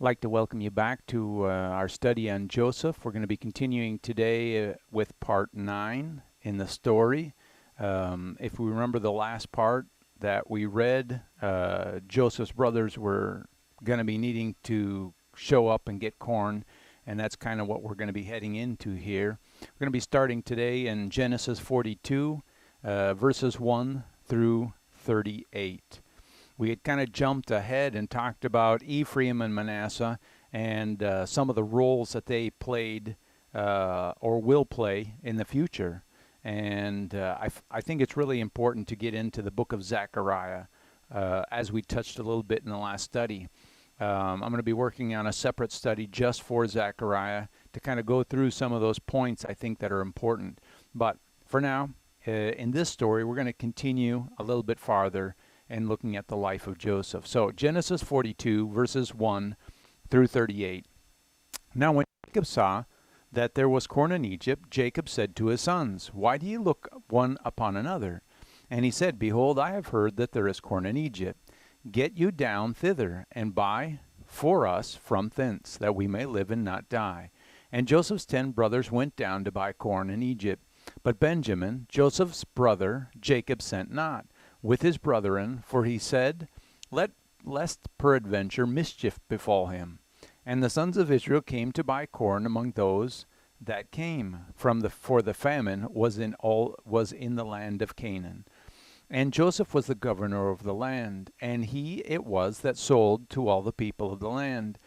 I'd like to welcome you back to our study on Joseph. We're going to be continuing today with part 9 in the story. If we remember the last part that we read, Joseph's brothers were going to be needing to show up and get corn, and that's kind of what we're going to be heading into here. We're going to be starting today in Genesis 42, verses 1 through 38. We had kind of jumped ahead and talked about Ephraim and Manasseh and some of the roles that they played or will play in the future. And I think it's really important to get into the book of Zechariah, as we touched a little bit in the last study. I'm going to be working on a separate study just for Zechariah to kind of go through some of those points I think that are important. But for now, in this story, we're going to continue a little bit farther and looking at the life of Joseph. So Genesis 42, verses 1 through 38. Now when Jacob saw that there was corn in Egypt, Jacob said to his sons, "Why do you look one upon another?" And he said, "Behold, I have heard that there is corn in Egypt. Get you down thither, and buy for us from thence, that we may live and not die." And Joseph's 10 brothers went down to buy corn in Egypt. But Benjamin, Joseph's brother, Jacob sent not with his brethren, for he said, lest peradventure mischief befall him. And the sons of Israel came to buy corn among those that came for the famine was in the land of Canaan. And Joseph was the governor of the land, and he it was that sold to all the people of the land.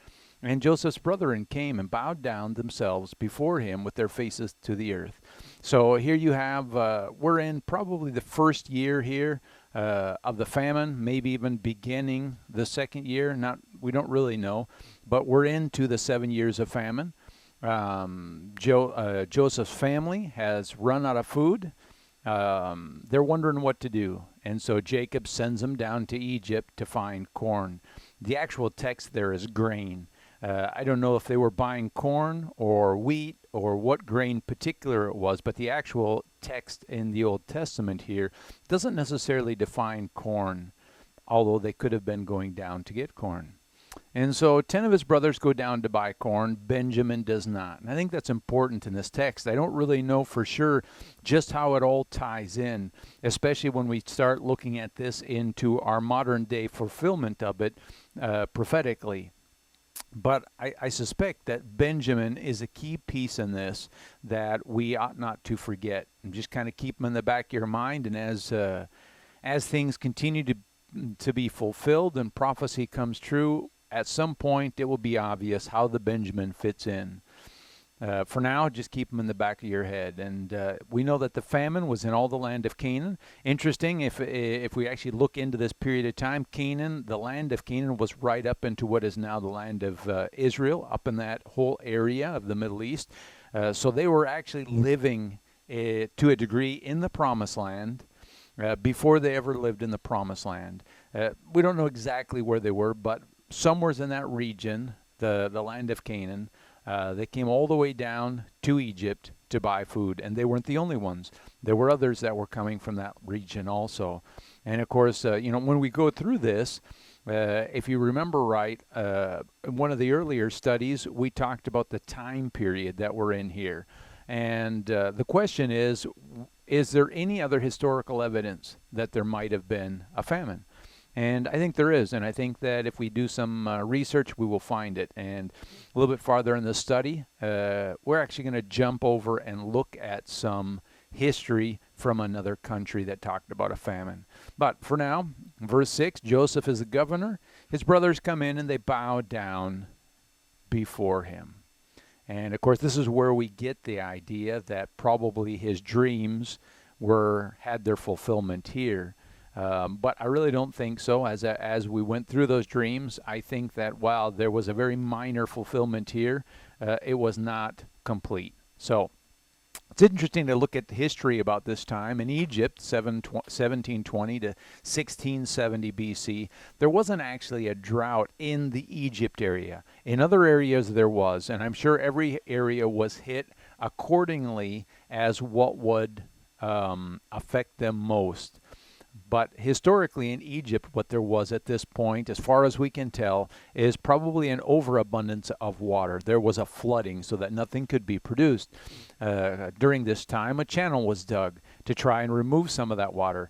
And Joseph's brethren came and bowed down themselves before him with their faces to the earth. So here you have, we're in probably the first year here of the famine, maybe even beginning the second year. We don't really know, but we're into the 7 years of famine. Joseph's family has run out of food. They're wondering what to do, and so Jacob sends them down to Egypt to find corn. The actual text there is grain. I don't know if they were buying corn or wheat or what grain particular it was, but the actual text in the Old Testament here doesn't necessarily define corn, although they could have been going down to get corn. And so 10 of his brothers go down to buy corn. Benjamin does not. And I think that's important in this text. I don't really know for sure just how it all ties in, especially when we start looking at this into our modern day fulfillment of it prophetically. But I suspect that Benjamin is a key piece in this that we ought not to forget. And just kind of keep him in the back of your mind. And as things continue to be fulfilled and prophecy comes true, at some point it will be obvious how the Benjamin fits in. For now, just keep them in the back of your head. And we know that the famine was in all the land of Canaan. Interesting, if we actually look into this period of time, Canaan, the land of Canaan was right up into what is now the land of Israel, up in that whole area of the Middle East. So they were actually living to a degree in the Promised Land before they ever lived in the Promised Land. We don't know exactly where they were, but somewhere's in that region, the land of Canaan. They came all the way down to Egypt to buy food, and they weren't the only ones. There were others that were coming from that region also. And of course, when we go through this, if you remember right, in one of the earlier studies, we talked about the time period that we're in here. And the question is there any other historical evidence that there might have been a famine? And I think there is, and I think that if we do some research, we will find it. And a little bit farther in the study, we're actually going to jump over and look at some history from another country that talked about a famine. But for now, verse 6, Joseph is the governor. His brothers come in and they bow down before him. And of course, this is where we get the idea that probably his dreams had their fulfillment here. But I really don't think so. As we went through those dreams, I think that while there was a very minor fulfillment here, it was not complete. So it's interesting to look at the history about this time. In Egypt, 1720 to 1670 BC, there wasn't actually a drought in the Egypt area. In other areas there was, and I'm sure every area was hit accordingly as what would affect them most. But historically in Egypt, what there was at this point, as far as we can tell, is probably an overabundance of water. There was a flooding so that nothing could be produced. During this time, a channel was dug to try and remove some of that water.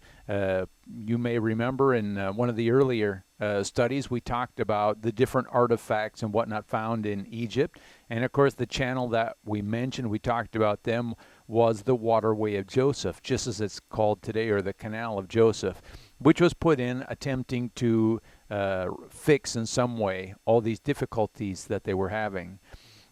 You may remember in one of the earlier studies, we talked about the different artifacts and whatnot found in Egypt. And of course, the channel that we mentioned, we talked about them, was the waterway of Joseph, just as it's called today, or the canal of Joseph, which was put in attempting to fix in some way all these difficulties that they were having.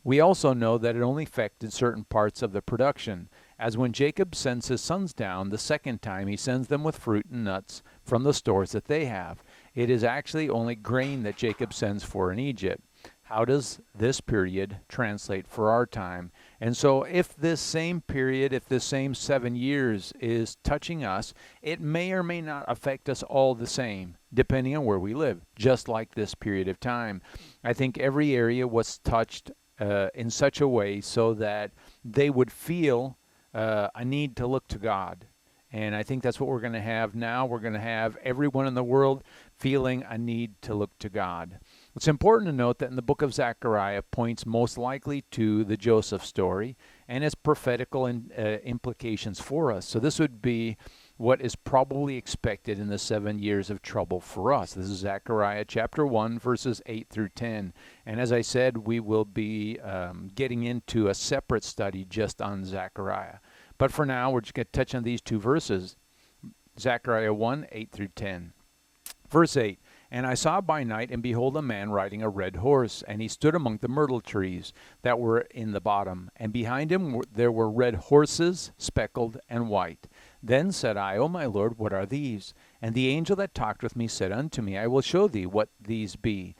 We also know that it only affected certain parts of the production, as when Jacob sends his sons down the second time, he sends them with fruit and nuts from the stores that they have. It is actually only grain that Jacob sends for in Egypt. How does this period translate for our time? And so if this same period, if this same 7 years is touching us, it may or may not affect us all the same, depending on where we live, just like this period of time. I think every area was touched in such a way so that they would feel a need to look to God. And I think that's what we're going to have now. We're going to have everyone in the world feeling a need to look to God. It's important to note that in the book of Zechariah points most likely to the Joseph story and its prophetical implications for us. So this would be what is probably expected in the 7 years of trouble for us. This is Zechariah chapter 1, verses 8 through 10. And as I said, we will be getting into a separate study just on Zechariah. But for now, we're just going to touch on these two verses, Zechariah 1, 8 through 10. Verse 8, "And I saw by night, and behold, a man riding a red horse, and he stood among the myrtle trees that were in the bottom. And behind him there were red horses, speckled and white. Then said I, O my Lord, what are these? And the angel that talked with me said unto me, I will show thee what these be.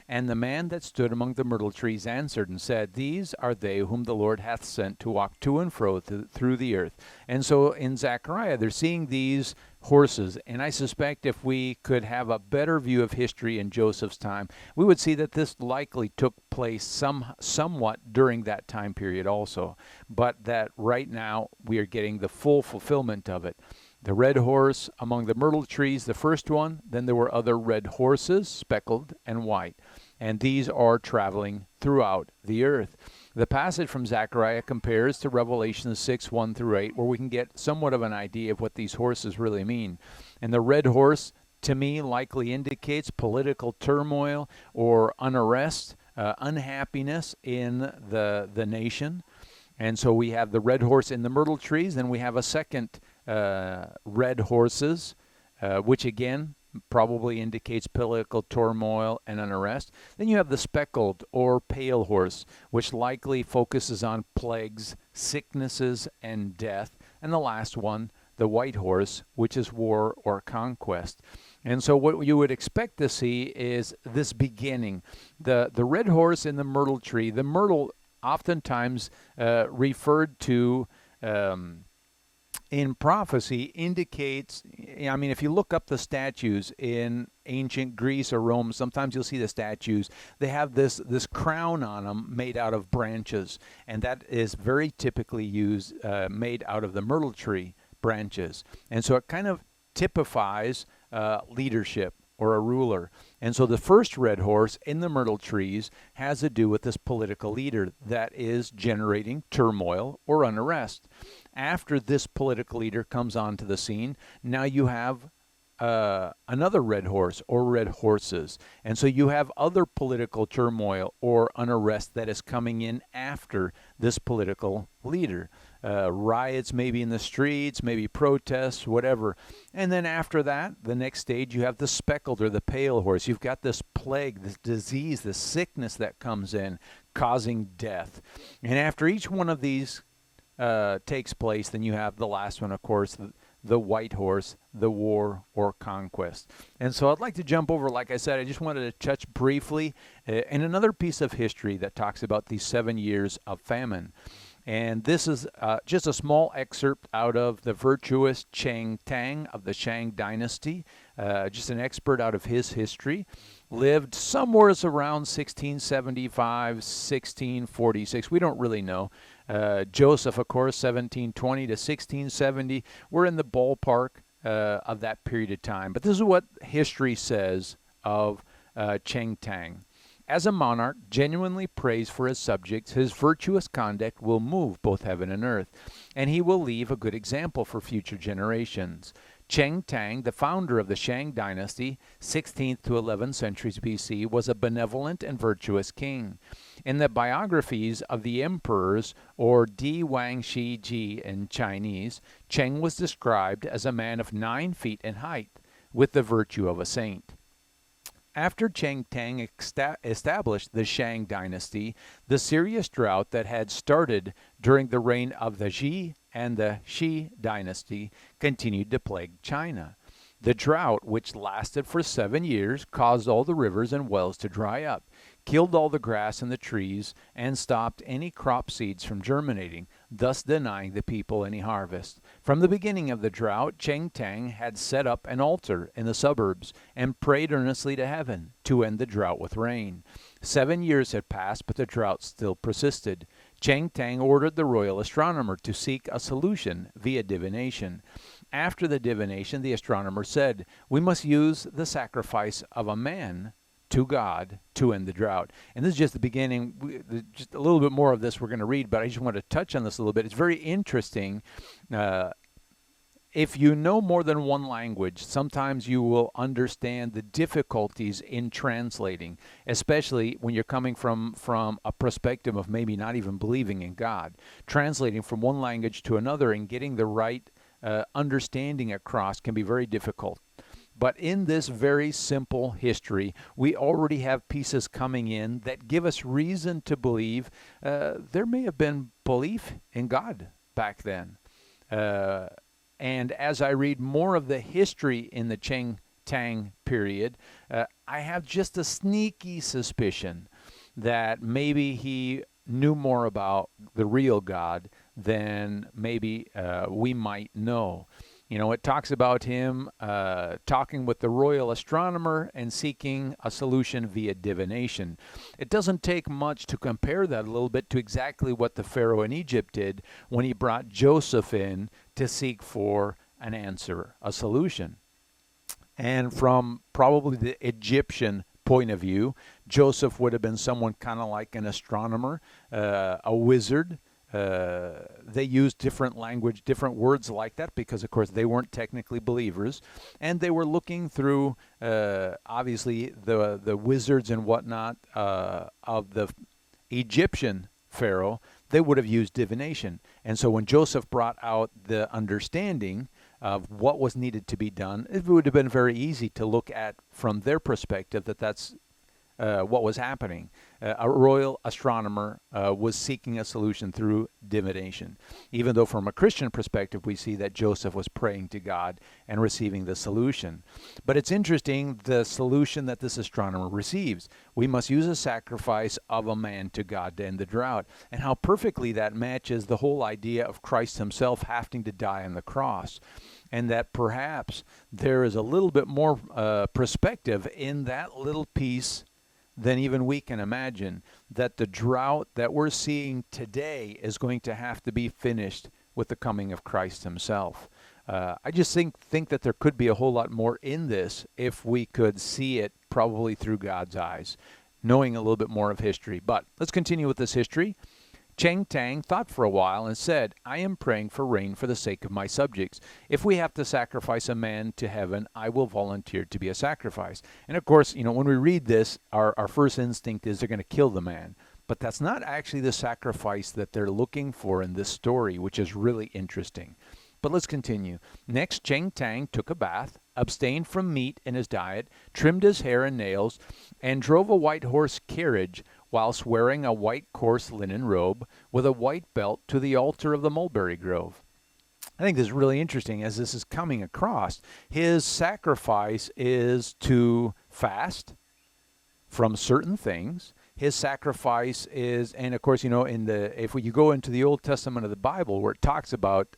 And the man that stood among the myrtle trees answered and said, These are they whom the Lord hath sent to walk to and fro through the earth." And so in Zechariah, they're seeing these horses. And I suspect if we could have a better view of history in Joseph's time, we would see that this likely took place somewhat during that time period also. But that right now we are getting the full fulfillment of it. The red horse among the myrtle trees, the first one. Then there were other red horses, speckled and white. And these are traveling throughout the earth. The passage from Zechariah compares to Revelation 6, 1 through 8, where we can get somewhat of an idea of what these horses really mean. And the red horse, to me, likely indicates political turmoil or unrest, unhappiness in the nation. And so we have the red horse in the myrtle trees, and we have a second red horses, which again probably indicates political turmoil and unrest. Then you have the speckled or pale horse, which likely focuses on plagues, sicknesses, and death. And the last one, the white horse, which is war or conquest. And so what you would expect to see is this beginning. The red horse in the myrtle tree, the myrtle oftentimes referred to in prophecy indicates, I mean, if you look up the statues in ancient Greece or Rome, sometimes you'll see the statues. They have this crown on them made out of branches, and that is very typically used, made out of the myrtle tree branches. And so it kind of typifies leadership or a ruler. And so the first red horse in the myrtle trees has to do with this political leader that is generating turmoil or unrest. After this political leader comes onto the scene, now you have another red horse or red horses. And so you have other political turmoil or unrest that is coming in after this political leader. Riots maybe in the streets, maybe protests, whatever. And then after that, the next stage, you have the speckled or the pale horse. You've got this plague, this disease, this sickness that comes in, causing death. And after each one of these takes place, then you have the last one, of course, the white horse, the war or conquest. And so I'd like to jump over, like I said, I just wanted to touch briefly in another piece of history that talks about these 7 years of famine. And this is just a small excerpt out of the virtuous Chang Tang of the Shang dynasty, just an expert out of his history. Lived somewhere around 1675, 1646. We don't really know. Joseph, of course, 1720 to 1670. We're in the ballpark of that period of time. But this is what history says of Cheng Tang. As a monarch genuinely prays for his subjects, his virtuous conduct will move both heaven and earth, and he will leave a good example for future generations. Cheng Tang, the founder of the Shang dynasty, 16th to 11th centuries BC, was a benevolent and virtuous king. In the biographies of the emperors, or Di Wang Shi Ji in Chinese, Cheng was described as a man of 9 feet in height, with the virtue of a saint. After Cheng Tang established the Shang dynasty, the serious drought that had started during the reign of the Ji and the Shi dynasty continued to plague China. The drought, which lasted for 7 years, caused all the rivers and wells to dry up, killed all the grass and the trees, and stopped any crop seeds from germinating, thus denying the people any harvest. From the beginning of the drought, Cheng Tang had set up an altar in the suburbs and prayed earnestly to heaven to end the drought with rain. 7 years had passed, but the drought still persisted. Cheng Tang ordered the royal astronomer to seek a solution via divination. After the divination, the astronomer said, "We must use the sacrifice of a man to God to end the drought." And this is just the beginning. Just a little bit more of this we're going to read, but I just want to touch on this a little bit. It's very interesting. If you know more than one language, sometimes you will understand the difficulties in translating, especially when you're coming from a perspective of maybe not even believing in God. Translating from one language to another and getting the right understanding across can be very difficult. But in this very simple history, we already have pieces coming in that give us reason to believe there may have been belief in God back then. And as I read more of the history in the Cheng Tang period, I have just a sneaky suspicion that maybe he knew more about the real God than maybe we might know. You know, it talks about him talking with the royal astronomer and seeking a solution via divination. It doesn't take much to compare that a little bit to exactly what the Pharaoh in Egypt did when he brought Joseph in to seek for an answer, a solution. And from probably the Egyptian point of view, Joseph would have been someone kind of like an astronomer, a wizard. They used different language, different words like that because, of course, they weren't technically believers. And they were looking through, obviously, the wizards and whatnot of the Egyptian Pharaoh. They would have used divination. And so when Joseph brought out the understanding of what was needed to be done, it would have been very easy to look at from their perspective that that's what was happening. A royal astronomer was seeking a solution through divination. Even though from a Christian perspective, we see that Joseph was praying to God and receiving the solution. But it's interesting, the solution that this astronomer receives. We must use a sacrifice of a man to God to end the drought. And how perfectly that matches the whole idea of Christ himself having to die on the cross. And that perhaps there is a little bit more perspective in that little piece than even we can imagine, that the drought that we're seeing today is going to have to be finished with the coming of Christ himself. I just think that there could be a whole lot more in this if we could see it probably through God's eyes, knowing a little bit more of history. But let's continue with this history. Cheng Tang thought for a while and said, "I am praying for rain for the sake of my subjects. If we have to sacrifice a man to heaven, I will volunteer to be a sacrifice." And of course, you know, when we read this, our first instinct is they're going to kill the man. But that's not actually the sacrifice that they're looking for in this story, which is really interesting. But let's continue. Next, Cheng Tang took a bath, abstained from meat in his diet, trimmed his hair and nails, and drove a white horse carriage whilst wearing a white coarse linen robe with a white belt to the altar of the mulberry grove. I think this is really interesting as this is coming across. His sacrifice is to fast from certain things. His sacrifice is, and of course, you know, if you go into the Old Testament of the Bible where it talks about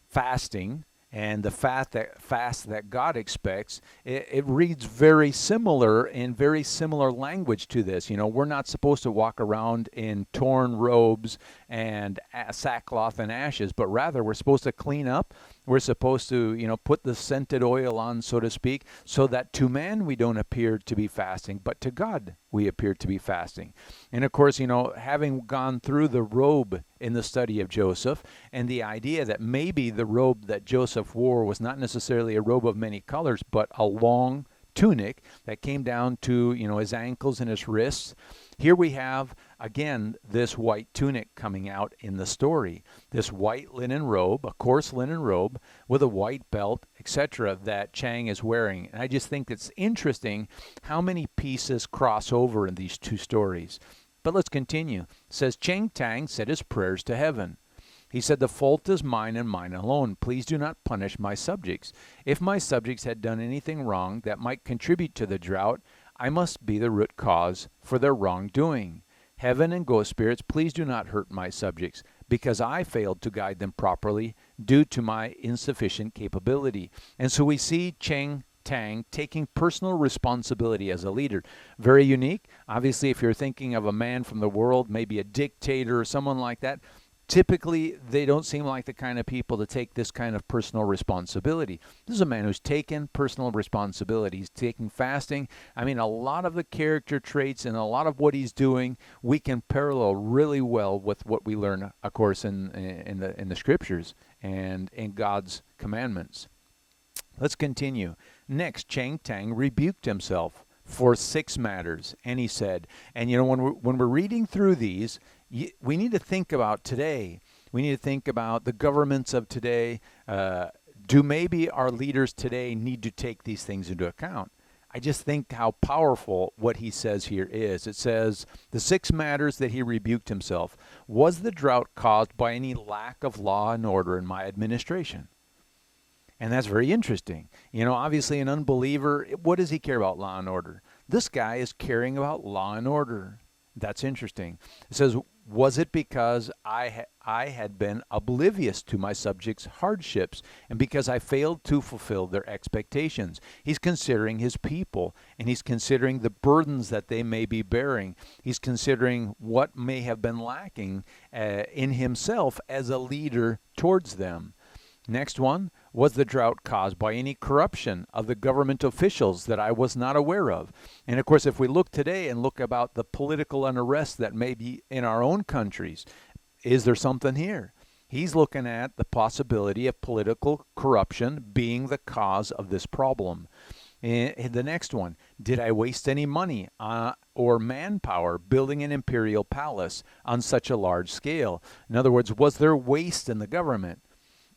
fasting and the fast that God expects, it reads very similar in very similar language to this. You know, we're not supposed to walk around in torn robes and sackcloth and ashes, but rather we're supposed to clean up. We're supposed to, put the scented oil on, so to speak, so that to man we don't appear to be fasting, but to God we appear to be fasting. And of course, having gone through the robe in the study of Joseph, and the idea that maybe the robe that Joseph wore was not necessarily a robe of many colors, but a long tunic that came down to, his ankles and his wrists. Here we have, again, this white tunic coming out in the story. This white linen robe, a coarse linen robe with a white belt, etc., that Chang is wearing. And I just think it's interesting how many pieces cross over in these two stories. But let's continue. It says, Chang Tang said his prayers to heaven. He said, the fault is mine and mine alone. Please do not punish my subjects. If my subjects had done anything wrong that might contribute to the drought, I must be the root cause for their wrongdoing. Heaven and ghost spirits, please do not hurt my subjects, because I failed to guide them properly due to my insufficient capability. And so we see Chang Tang taking personal responsibility as a leader. Very unique. Obviously, if you're thinking of a man from the world, maybe a dictator or someone like that, typically, they don't seem like the kind of people to take this kind of personal responsibility. This is a man who's taken personal responsibility. He's taking fasting. I mean, a lot of the character traits and a lot of what he's doing, we can parallel really well with what we learn, of course, in the scriptures and in God's commandments. Let's continue. Next, Chang Tang rebuked himself for 6 matters, and he said, and when we're reading through these, we need to think about today. We need to think about the governments of today. Do maybe our leaders today need to take these things into account? I just think how powerful what he says here is. It says, the 6 matters that he rebuked himself. Was the drought caused by any lack of law and order in my administration? And that's very interesting. Obviously an unbeliever, what does he care about law and order? This guy is caring about law and order. That's interesting. It says, was it because I had been oblivious to my subjects' hardships and because I failed to fulfill their expectations? He's considering his people, and he's considering the burdens that they may be bearing. He's considering what may have been lacking in himself as a leader towards them. Next one, was the drought caused by any corruption of the government officials that I was not aware of? And of course, if we look today and look about the political unrest that may be in our own countries, is there something here? He's looking at the possibility of political corruption being the cause of this problem. And the next one, did I waste any money or manpower building an imperial palace on such a large scale? In other words, was there waste in the government?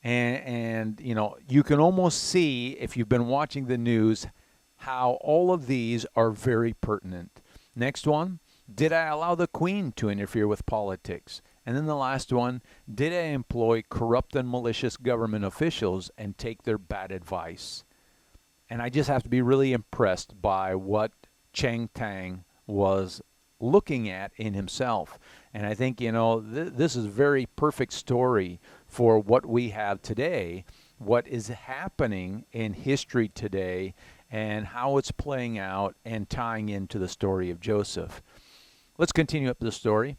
And you can almost see, if you've been watching the news, how all of these are very pertinent. Next one, did I allow the Queen to interfere with politics? And then the last one, did I employ corrupt and malicious government officials and take their bad advice? And I just have to be really impressed by what Chang Tang was looking at in himself. And I think, this is a very perfect story for what we have today, what is happening in history today, and how it's playing out and tying into the story of Joseph. Let's continue up the story.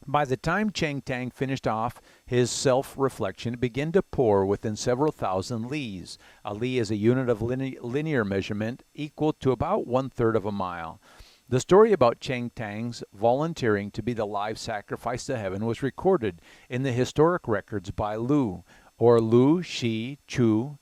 By the time Chang Tang finished off his self-reflection, it began to pour within several thousand lees. A lee is a unit of linear measurement equal to about 1/3 of a mile. The story about Chang Tang's volunteering to be the live sacrifice to heaven was recorded in the historic records by Lu, or Lu Shi Chu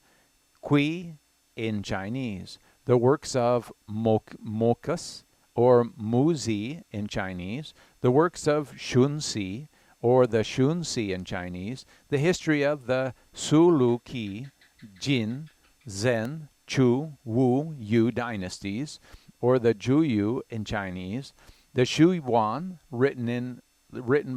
Kui in Chinese, the works of Mokus, or Mu Zi in Chinese, the works of Shun Si, or the Shun Si in Chinese, the history of the Su Lu Qi, Jin, Zhen, Chu, Wu, Yu dynasties, or the Juyu in Chinese, the Shu Yuan, written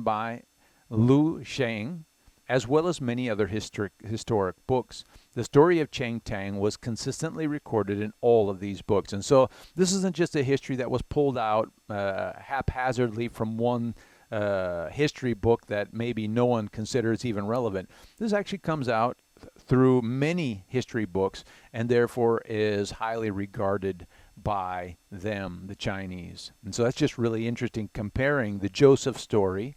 by Lu Sheng, as well as many other historic books. The story of Chang Tang was consistently recorded in all of these books. And so this isn't just a history that was pulled out haphazardly from one history book that maybe no one considers even relevant. This actually comes out through many history books and therefore is highly regarded by them, the Chinese. And so that's just really interesting, comparing the Joseph story,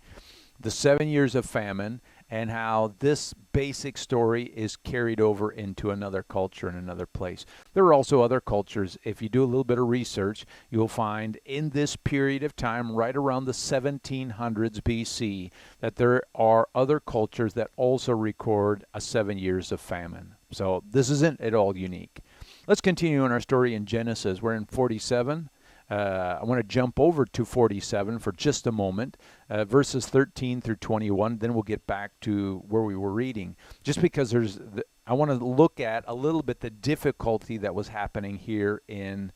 the 7 years of famine, and how this basic story is carried over into another culture in another place. There are also other cultures. If you do a little bit of research, you'll find in this period of time, right around the 1700s BC, that there are other cultures that also record a 7 years of famine. So this isn't at all unique. Let's continue in our story in Genesis. We're in 47. I want to jump over to 47 for just a moment, verses 13 through 21. Then we'll get back to where we were reading. Just because I want to look at a little bit the difficulty that was happening here in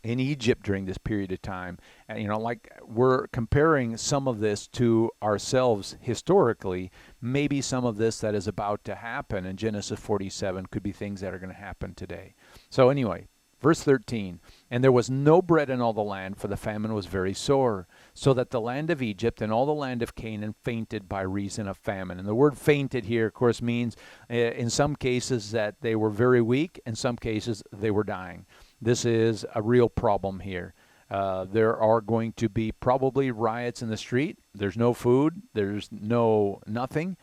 Egypt during this period of time. And, like we're comparing some of this to ourselves historically. Maybe some of this that is about to happen in Genesis 47 could be things that are going to happen today. So anyway. Verse 13, and there was no bread in all the land, for the famine was very sore, so that the land of Egypt and all the land of Canaan fainted by reason of famine. And the word fainted here, of course, means in some cases that they were very weak, in some cases they were dying. This is a real problem here. There are going to be probably riots in the street. There's no food. There's nothing.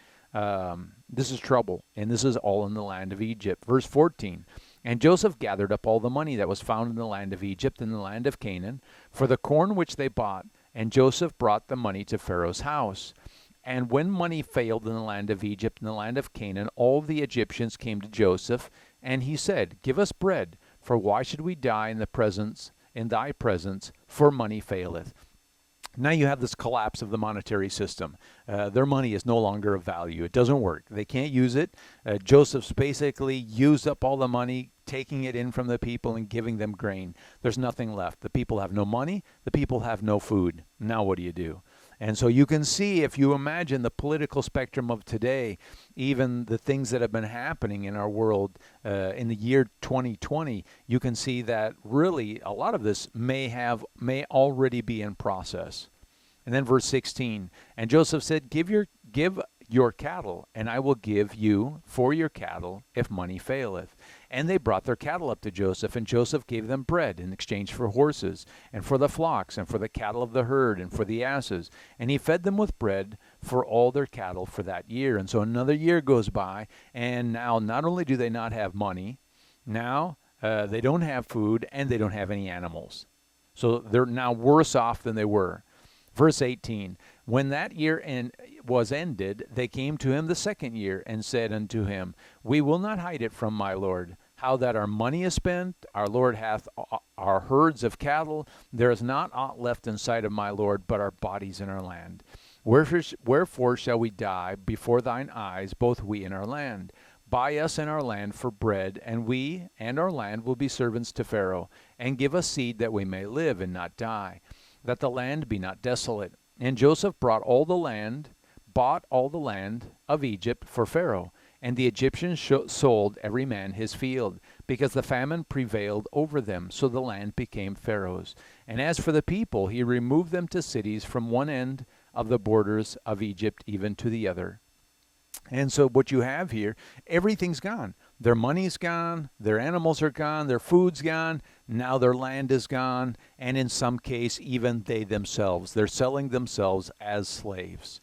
This is trouble, and this is all in the land of Egypt. Verse 14, and Joseph gathered up all the money that was found in the land of Egypt and the land of Canaan for the corn which they bought, and Joseph brought the money to Pharaoh's house. And when money failed in the land of Egypt and the land of Canaan, all the Egyptians came to Joseph, and he said, give us bread, for why should we die in thy presence, for money faileth. Now you have this collapse of the monetary system. Their money is no longer of value. It doesn't work. They can't use it. Joseph's basically used up all the money, taking it in from the people and giving them grain. There's nothing left. The people have no money. The people have no food. Now what do you do? And so you can see, if you imagine the political spectrum of today, even the things that have been happening in our world in the year 2020, you can see that really a lot of this may already be in process. And then verse 16, and Joseph said, give your cattle, and I will give you for your cattle if money faileth. And they brought their cattle up to Joseph, and Joseph gave them bread in exchange for horses, and for the flocks, and for the cattle of the herd, and for the asses. And he fed them with bread for all their cattle for that year. And so another year goes by, and now not only do they not have money, now they don't have food, and they don't have any animals. So they're now worse off than they were. Verse 18, when that year was ended, they came to him the second year, and said unto him, we will not hide it from my lord, how that our money is spent. Our lord hath our herds of cattle. There is not aught left in sight of my lord, but our bodies in our land. Wherefore shall we die before thine eyes, both we and our land? Buy us and our land for bread, and we and our land will be servants to Pharaoh, and give us seed that we may live and not die, that the land be not desolate. And Joseph bought all the land of Egypt for Pharaoh, and the Egyptians sold every man his field, because the famine prevailed over them, so the land became Pharaoh's. And as for the people, he removed them to cities from one end of the borders of Egypt even to the other. And so what you have here, everything's gone. Their money's gone, their animals are gone, their food's gone, now their land is gone, and in some case, even they themselves. They're selling themselves as slaves.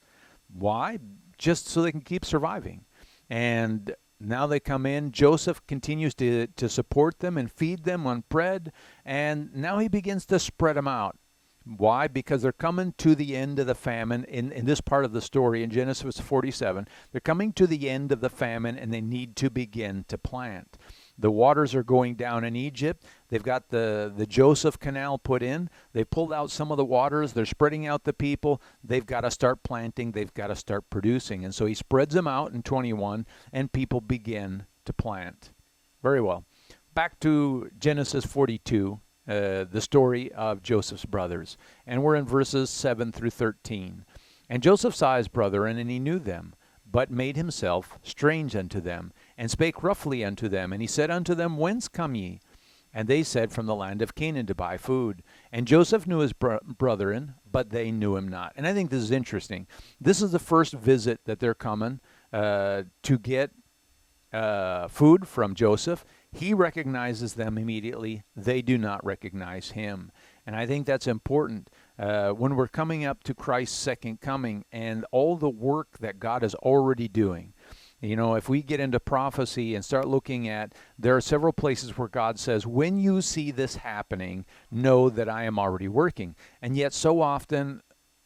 Why? Just so they can keep surviving. And now they come in. Joseph continues to support them and feed them on bread, and now he begins to spread them out. Why? Because they're coming to the end of the famine in this part of the story in Genesis 47. They're coming to the end of the famine, and they need to begin to plant. The waters are going down in Egypt. They've got the Joseph Canal put in. They've pulled out some of the waters. They're spreading out the people. They've got to start planting. They've got to start producing. And so he spreads them out in 21, and people begin to plant. Very well. Back to Genesis 42. The story of Joseph's brothers. And we're in verses 7 through 13. And Joseph saw his brethren, and he knew them, but made himself strange unto them, and spake roughly unto them. And he said unto them, whence come ye? And they said, from the land of Canaan to buy food. And Joseph knew his brethren, but they knew him not. And I think this is interesting. This is the first visit that they're coming to get food from Joseph. He recognizes them immediately. They do not recognize him. And I think that's important. when we're coming up to Christ's second coming and all the work that God is already doing. You know, if we get into prophecy and start looking at, there are several places where God says, when you see this happening, know that I am already working. And yet so often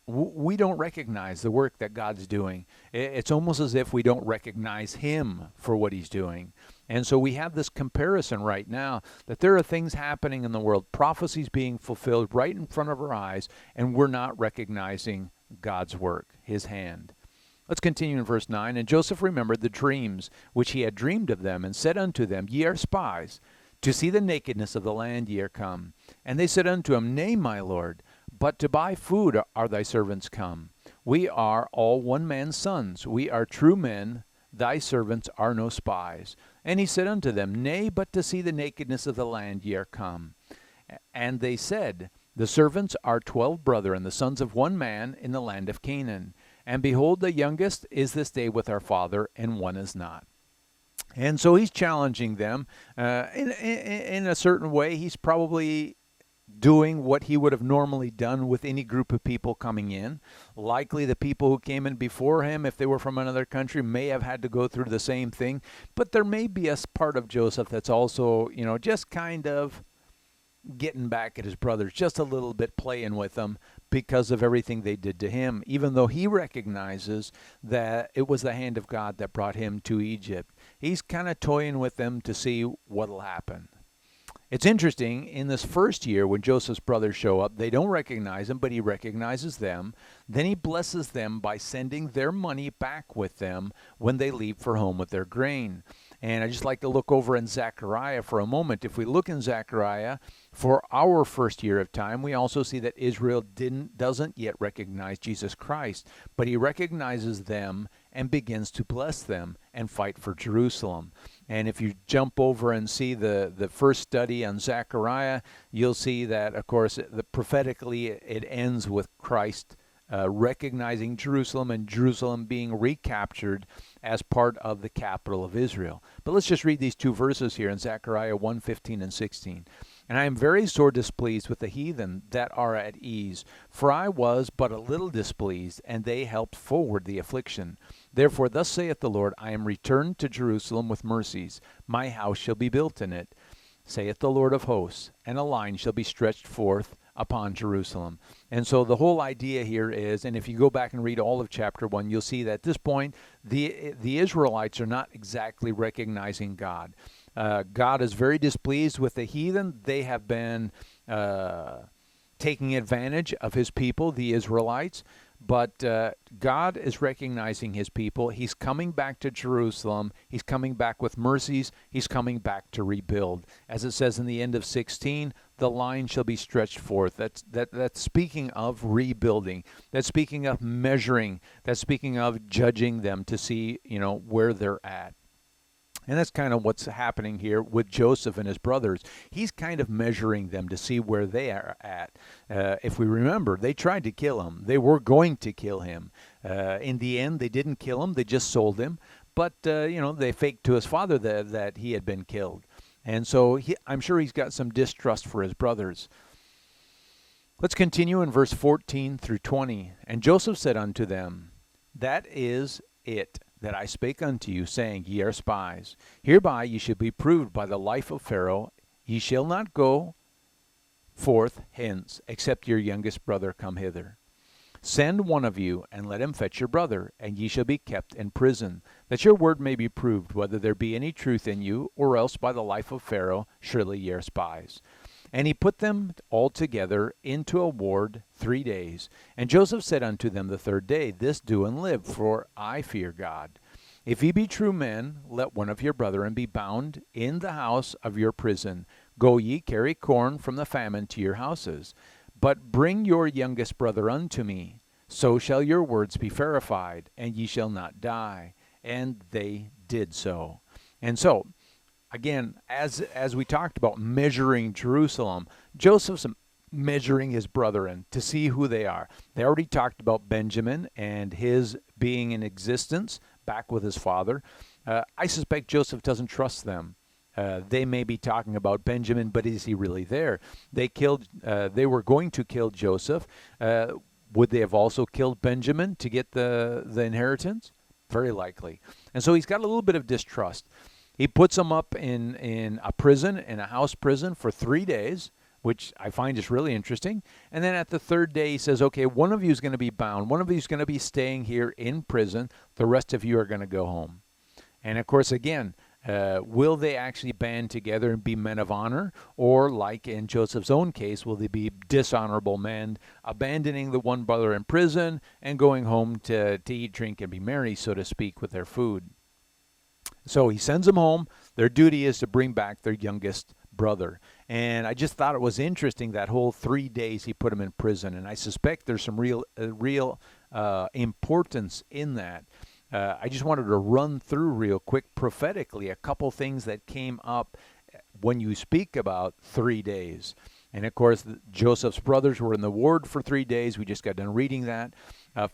we don't recognize the work that God's doing. It's almost as if we don't recognize him for what he's doing. And so we have this comparison right now that there are things happening in the world, prophecies being fulfilled right in front of our eyes, and we're not recognizing God's work, his hand. Let's continue in verse 9. And Joseph remembered the dreams which he had dreamed of them, and said unto them, Ye are spies. To see the nakedness of the land ye are come. And they said unto him, Nay, my lord, but to buy food are thy servants come. We are all one man's sons. We are true men. Thy servants are no spies. And he said unto them, Nay, but to see the nakedness of the land ye are come. And they said, The servants are 12 brethren, the sons of one man in the land of Canaan. And behold, the youngest is this day with our father, and one is not. And so he's challenging them. In a certain way, he's probably doing what he would have normally done with any group of people coming in. Likely the people who came in before him, if they were from another country, may have had to go through the same thing. But there may be a part of Joseph that's also, just kind of getting back at his brothers, just a little bit playing with them because of everything they did to him, even though he recognizes that it was the hand of God that brought him to Egypt. He's kind of toying with them to see what'll happen. It's interesting, in this first year when Joseph's brothers show up, they don't recognize him, but he recognizes them. Then he blesses them by sending their money back with them when they leave for home with their grain. And I just like to look over in Zechariah for a moment. If we look in Zechariah, for our first year of time, we also see that Israel doesn't yet recognize Jesus Christ, but he recognizes them and begins to bless them and fight for Jerusalem. And if you jump over and see the first study on Zechariah, you'll see that, of course, prophetically it ends with Christ recognizing Jerusalem and Jerusalem being recaptured as part of the capital of Israel. But let's just read these two verses here in Zechariah 1:15 and 16. And I am very sore displeased with the heathen that are at ease, for I was but a little displeased, and they helped forward the affliction. Therefore thus saith the Lord, I am returned to Jerusalem with mercies. My house shall be built in it, saith the Lord of hosts, and a line shall be stretched forth upon Jerusalem. And so the whole idea here is, and if you go back and read all of chapter 1, you'll see that at this point, the Israelites are not exactly recognizing God. God is very displeased with the heathen. They have been taking advantage of his people, the Israelites. But God is recognizing his people. He's coming back to Jerusalem. He's coming back with mercies. He's coming back to rebuild. As it says in the end of 16, the line shall be stretched forth. That's speaking of rebuilding. That's speaking of measuring. That's speaking of judging them to see, where they're at. And that's kind of what's happening here with Joseph and his brothers. He's kind of measuring them to see where they are at. If we remember, they tried to kill him. They were going to kill him. In the end, they didn't kill him. They just sold him. But, they faked to his father that he had been killed. And so I'm sure he's got some distrust for his brothers. Let's continue in verse 14 through 20. And Joseph said unto them, That is it that I spake unto you, saying, Ye are spies. Hereby ye shall be proved by the life of Pharaoh. Ye shall not go forth hence, except your youngest brother come hither. Send one of you, and let him fetch your brother, and ye shall be kept in prison, that your word may be proved, whether there be any truth in you, or else by the life of Pharaoh, surely ye are spies. And he put them all together into a ward 3 days. And Joseph said unto them the third day, This do and live, for I fear God. If ye be true men, let one of your brethren be bound in the house of your prison. Go ye, carry corn from the famine to your houses. But bring your youngest brother unto me. So shall your words be verified, and ye shall not die. And they did so. And so, again, as we talked about measuring Jerusalem, Joseph's measuring his brethren to see who they are. They already talked about Benjamin and his being in existence back with his father. I suspect Joseph doesn't trust them. They may be talking about Benjamin, but is he really there? They were going to kill Joseph. Would they have also killed Benjamin to get the inheritance? Very likely. And so he's got a little bit of distrust. He puts him up in a prison, in a house prison for 3 days, which I find is really interesting. And then at the third day, he says, okay, one of you is going to be bound. One of you is going to be staying here in prison. The rest of you are going to go home. And of course, again, will they actually band together and be men of honor? Or like in Joseph's own case, will they be dishonorable men, abandoning the one brother in prison and going home to eat, drink, and be merry, so to speak, with their food? So he sends them home. Their duty is to bring back their youngest brother. And I just thought it was interesting that whole 3 days he put him in prison. And I suspect there's some real importance in that. I just wanted to run through real quick prophetically a couple things that came up when you speak about 3 days. And of course, Joseph's brothers were in the ward for 3 days. We just got done reading that.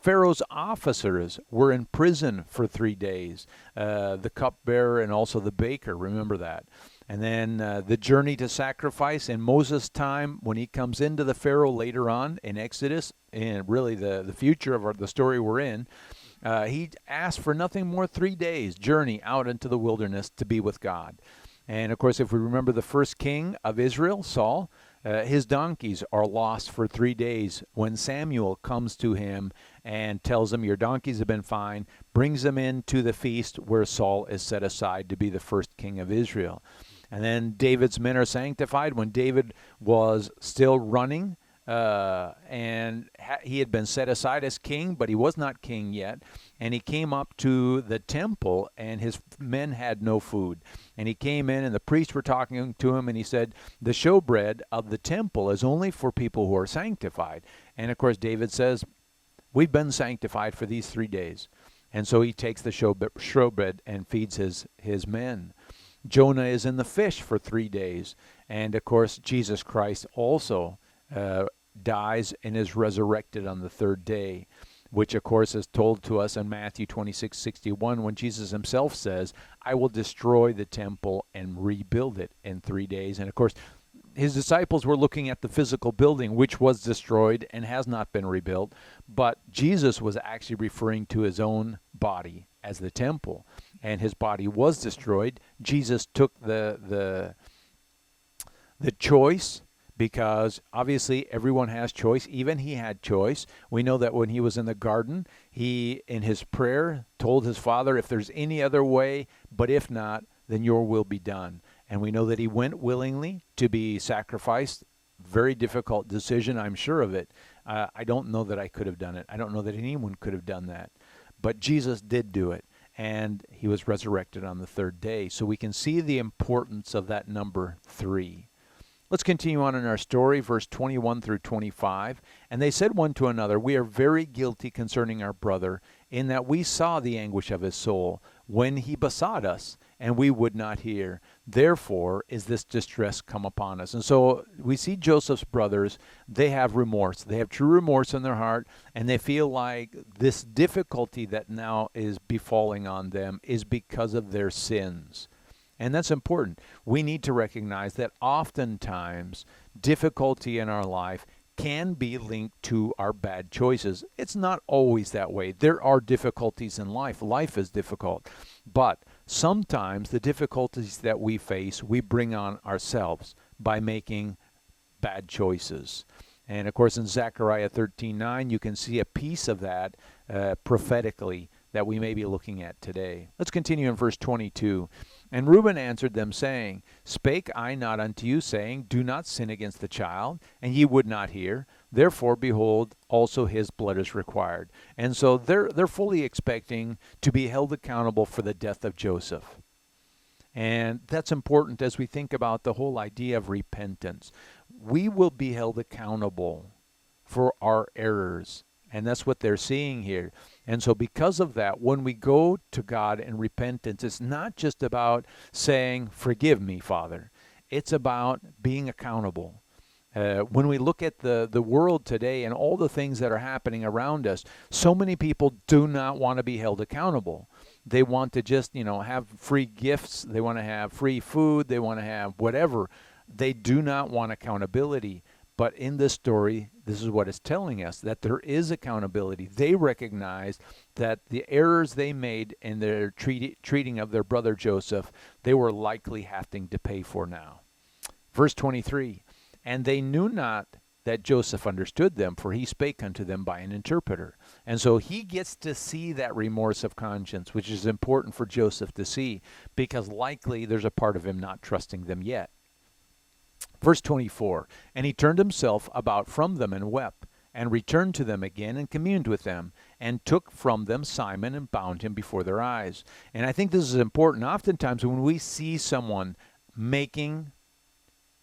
Pharaoh's officers were in prison for 3 days. The cupbearer and also the baker, remember that. And then the journey to sacrifice in Moses' time, when he comes into the Pharaoh later on in Exodus, and really the future of the story we're in, he asked for nothing more 3 days journey out into the wilderness to be with God. And of course, if we remember the first king of Israel, Saul, his donkeys are lost for 3 days when Samuel comes to him and tells him, your donkeys have been fine, brings them into the feast where Saul is set aside to be the first king of Israel. And then David's men are sanctified when David was still running, and he had been set aside as king, but he was not king yet. And he came up to the temple, and his men had no food. And he came in, and the priests were talking to him, and he said, the showbread of the temple is only for people who are sanctified. And of course, David says, we've been sanctified for these 3 days. And so he takes the showbread and feeds his men. Jonah is in the fish for 3 days. And of course, Jesus Christ also dies and is resurrected on the third day, which of course is told to us in Matthew 26:61, when Jesus himself says, I will destroy the temple and rebuild it in 3 days. And of course, his disciples were looking at the physical building, which was destroyed and has not been rebuilt. But Jesus was actually referring to his own body as the temple, and his body was destroyed. Jesus took the choice, because obviously everyone has choice. Even he had choice. We know that when he was in the garden, he, in his prayer, told his Father, if there's any other way, but if not, then your will be done. And we know that he went willingly to be sacrificed. Very difficult decision, I'm sure of it. I don't know that I could have done it. I don't know that anyone could have done that. But Jesus did do it, and he was resurrected on the third day. So we can see the importance of that number 3. Let's continue on in our story, verse 21 through 25. And they said one to another, we are very guilty concerning our brother, in that we saw the anguish of his soul when he besought us, and we would not hear. Therefore is this distress come upon us. And so we see Joseph's brothers, they have remorse. They have true remorse in their heart, and they feel like this difficulty that now is befalling on them is because of their sins. And that's important. We need to recognize that oftentimes difficulty in our life can be linked to our bad choices. It's not always that way. There are difficulties in life. Life is difficult. But sometimes the difficulties that we face, we bring on ourselves by making bad choices. And of course, in Zechariah 13:9, you can see a piece of that prophetically that we may be looking at today. Let's continue in verse 22. And Reuben answered them, saying, Spake I not unto you, saying, Do not sin against the child? And ye would not hear. Therefore, behold, also his blood is required. And so they're fully expecting to be held accountable for the death of Joseph. And that's important as we think about the whole idea of repentance. We will be held accountable for our errors. And that's what they're seeing here. And so because of that, when we go to God in repentance, it's not just about saying, forgive me, Father. It's about being accountable. When we look at the world today and all the things that are happening around us, so many people do not want to be held accountable. They want to just, have free gifts. They want to have free food. They want to have whatever. They do not want accountability. But in this story, this is what it's telling us, that there is accountability. They recognize that the errors they made in their treating of their brother Joseph, they were likely having to pay for now. Verse 23, and they knew not that Joseph understood them, for he spake unto them by an interpreter. And so he gets to see that remorse of conscience, which is important for Joseph to see, because likely there's a part of him not trusting them yet. Verse 24, and he turned himself about from them and wept, and returned to them again and communed with them, and took from them Simon and bound him before their eyes. And I think this is important. Oftentimes when we see someone making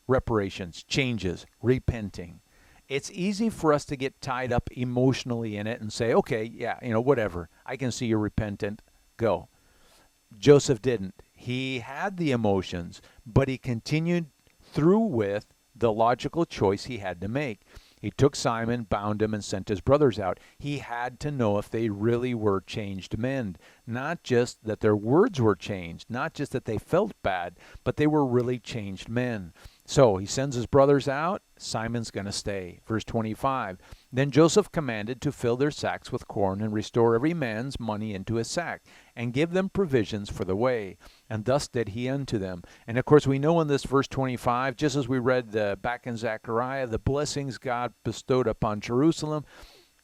reparations, changes, repenting, it's easy for us to get tied up emotionally in it and say, okay, yeah, whatever. I can see you're repentant. Go. Joseph didn't. He had the emotions, but he continued through with the logical choice he had to make. He took Simon, bound him, and sent his brothers out. He had to know if they really were changed men. Not just that their words were changed, not just that they felt bad, but they were really changed men. So he sends his brothers out. Simon's going to stay. Verse 25, then Joseph commanded to fill their sacks with corn and restore every man's money into his sack and give them provisions for the way. And thus did he unto them. And of course we know in this verse 25, just as we read back in Zechariah, the blessings God bestowed upon Jerusalem.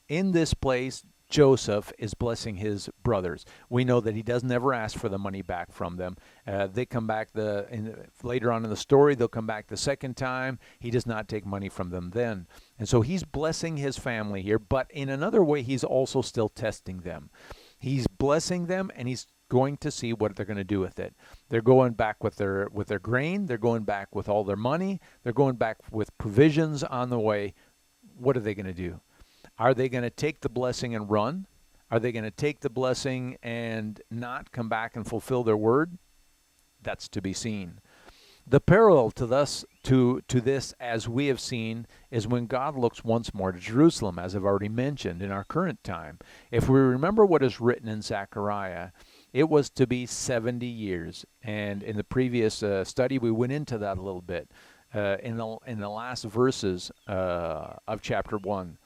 In this place, Joseph is blessing his brothers. We know that he doesn't ever ask for the money back from them. They come back later on in the story. They'll come back the second time. He does not take money from them then. And so he's blessing his family here, but in another way, he's also still testing them. He's blessing them, and he's going to see what they're going to do with it. They're going back with their grain. They're going back with all their money. They're going back with provisions on the way. What are they going to do? Are they going to take the blessing and run? Are they going to take the blessing and not come back and fulfill their word? That's to be seen. The parallel to this, as we have seen, is when God looks once more to Jerusalem, as I've already mentioned, in our current time. If we remember what is written in Zechariah, it was to be 70 years. And in the previous study, we went into that a little bit in the last verses of chapter 1.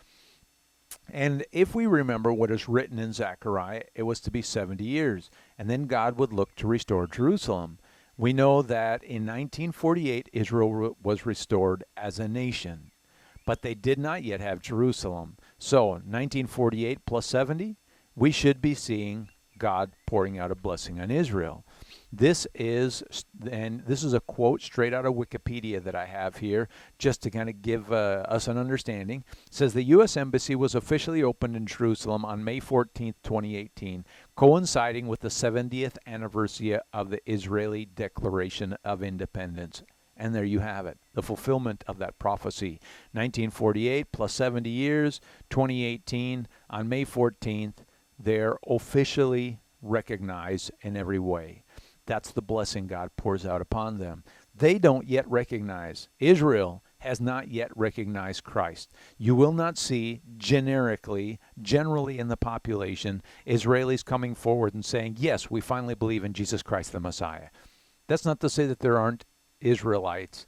And if we remember what is written in Zechariah, it was to be 70 years. And then God would look to restore Jerusalem. We know that in 1948, Israel was restored as a nation. But they did not yet have Jerusalem. So 1948 plus 70, we should be seeing God pouring out a blessing on Israel. This is a quote straight out of Wikipedia that I have here, just to kind of give us an understanding. It says, the U.S. Embassy was officially opened in Jerusalem on May 14, 2018, coinciding with the 70th anniversary of the Israeli Declaration of Independence. And there you have it, the fulfillment of that prophecy. 1948 plus 70 years, 2018, on May 14th, they're officially recognized in every way. That's the blessing God pours out upon them. They don't yet recognize. Israel has not yet recognized Christ. You will not see generally in the population, Israelis coming forward and saying, yes, we finally believe in Jesus Christ the Messiah. That's not to say that there aren't Israelites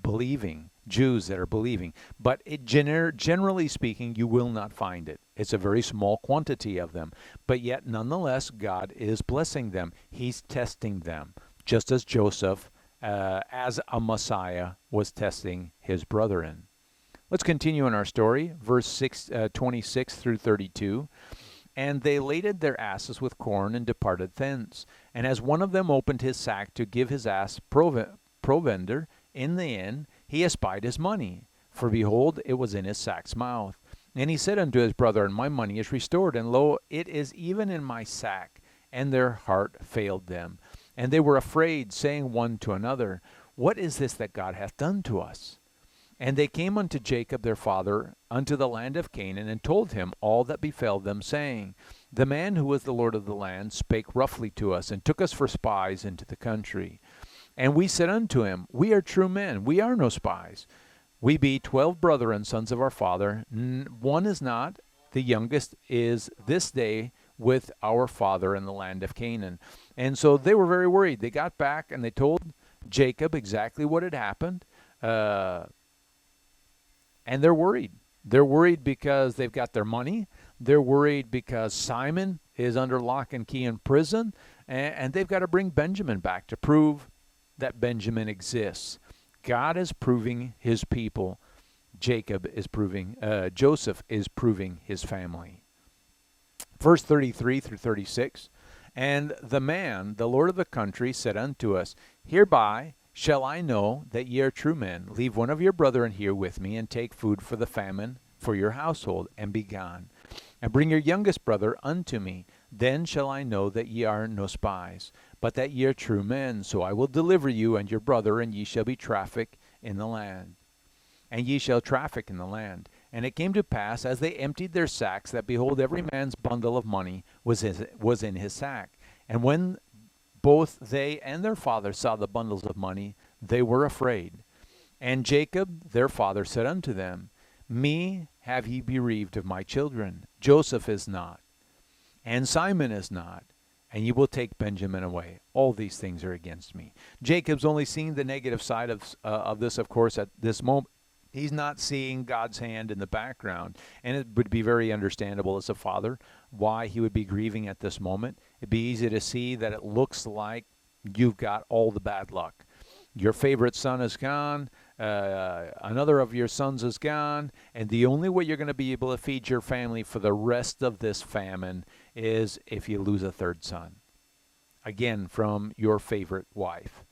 believing, Jews that are believing. But generally speaking, you will not find it. It's a very small quantity of them. But yet, nonetheless, God is blessing them. He's testing them, just as Joseph, as a Messiah, was testing his brethren. Let's continue in our story, verse 26 through 32. And they laded their asses with corn and departed thence. And as one of them opened his sack to give his ass provender in the inn, he espied his money. For behold, it was in his sack's mouth. And he said unto his brethren, my money is restored, and lo, it is even in my sack. And their heart failed them. And they were afraid, saying one to another, what is this that God hath done to us? And they came unto Jacob their father, unto the land of Canaan, and told him all that befell them, saying, the man who was the Lord of the land spake roughly to us, and took us for spies into the country. And we said unto him, we are true men, we are no spies. We be 12 brethren, sons of our father. One is not, the youngest is this day with our father in the land of Canaan. And so they were very worried. They got back and they told Jacob exactly what had happened. And they're worried. They're worried because they've got their money. They're worried because Simon is under lock and key in prison. And they've got to bring Benjamin back to prove that Benjamin exists. God is proving his people. Joseph is proving his family. Verse 33 through 36. And the man, the Lord of the country, said unto us, Hereby shall I know that ye are true men. Leave one of your brethren here with me, and take food for the famine for your household, and be gone. And bring your youngest brother unto me. Then shall I know that ye are no spies, but that ye are true men. So I will deliver you and your brother, and ye shall be traffic in the land. And ye shall traffic in the land. And it came to pass, as they emptied their sacks, that behold, every man's bundle of money was in his sack. And when both they and their father saw the bundles of money, they were afraid. And Jacob their father said unto them, Me have ye bereaved of my children. Joseph is not, and Simon is not, and ye will take Benjamin away. All these things are against me. Jacob's only seeing the negative side of this, of course, at this moment. He's not seeing God's hand in the background. And it would be very understandable as a father why he would be grieving at this moment. It'd be easy to see that it looks like you've got all the bad luck. Your favorite son is gone. Another of your sons is gone. And the only way you're going to be able to feed your family for the rest of this famine is if you lose a third son. Again, from your favorite wife.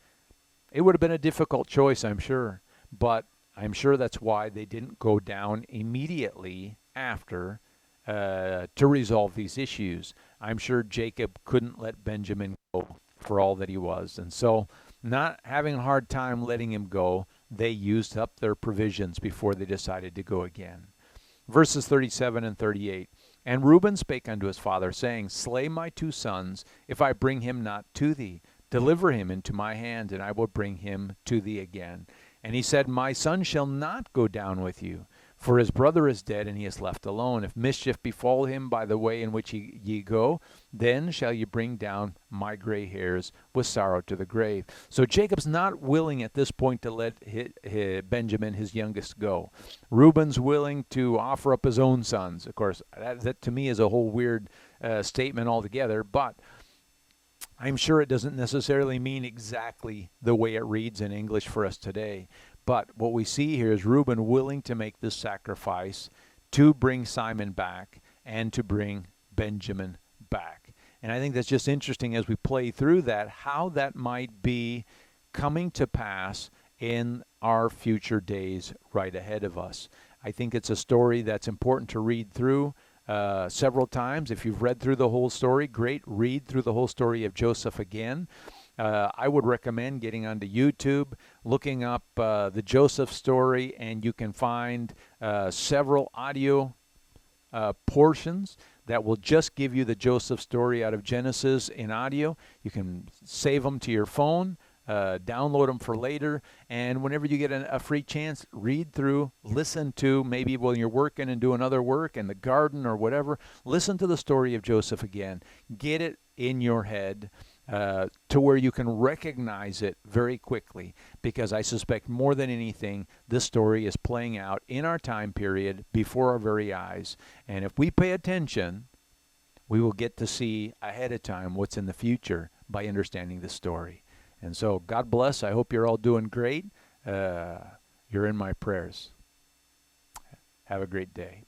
It would have been a difficult choice, I'm sure. But I'm sure that's why they didn't go down immediately after to resolve these issues. I'm sure Jacob couldn't let Benjamin go for all that he was. And so, not having a hard time letting him go, they used up their provisions before they decided to go again. Verses 37 and 38. And Reuben spake unto his father, saying, Slay my 2 sons, if I bring him not to thee. Deliver him into my hand, and I will bring him to thee again. And he said, My son shall not go down with you, for his brother is dead, and he is left alone. If mischief befall him by the way in which ye go, then shall ye bring down my gray hairs with sorrow to the grave. So Jacob's not willing at this point to let Benjamin, his youngest, go. Reuben's willing to offer up his own sons. Of course, that to me is a whole weird statement altogether, but I'm sure it doesn't necessarily mean exactly the way it reads in English for us today. But what we see here is Reuben willing to make this sacrifice to bring Simon back and to bring Benjamin back. And I think that's just interesting as we play through that, how that might be coming to pass in our future days right ahead of us. I think it's a story that's important to read through several times. If you've read through the whole story, great. Read through the whole story of Joseph again. I would recommend getting onto YouTube, looking up the Joseph story, and you can find several audio portions that will just give you the Joseph story out of Genesis in audio. You can save them to your phone, download them for later, and whenever you get a free chance, read through, listen to, maybe when you're working and doing other work in the garden or whatever, listen to the story of Joseph again. Get it in your head to where you can recognize it very quickly, because I suspect more than anything, this story is playing out in our time period before our very eyes. And if we pay attention, we will get to see ahead of time what's in the future by understanding the story. And so, God bless. I hope you're all doing great. You're in my prayers. Have a great day.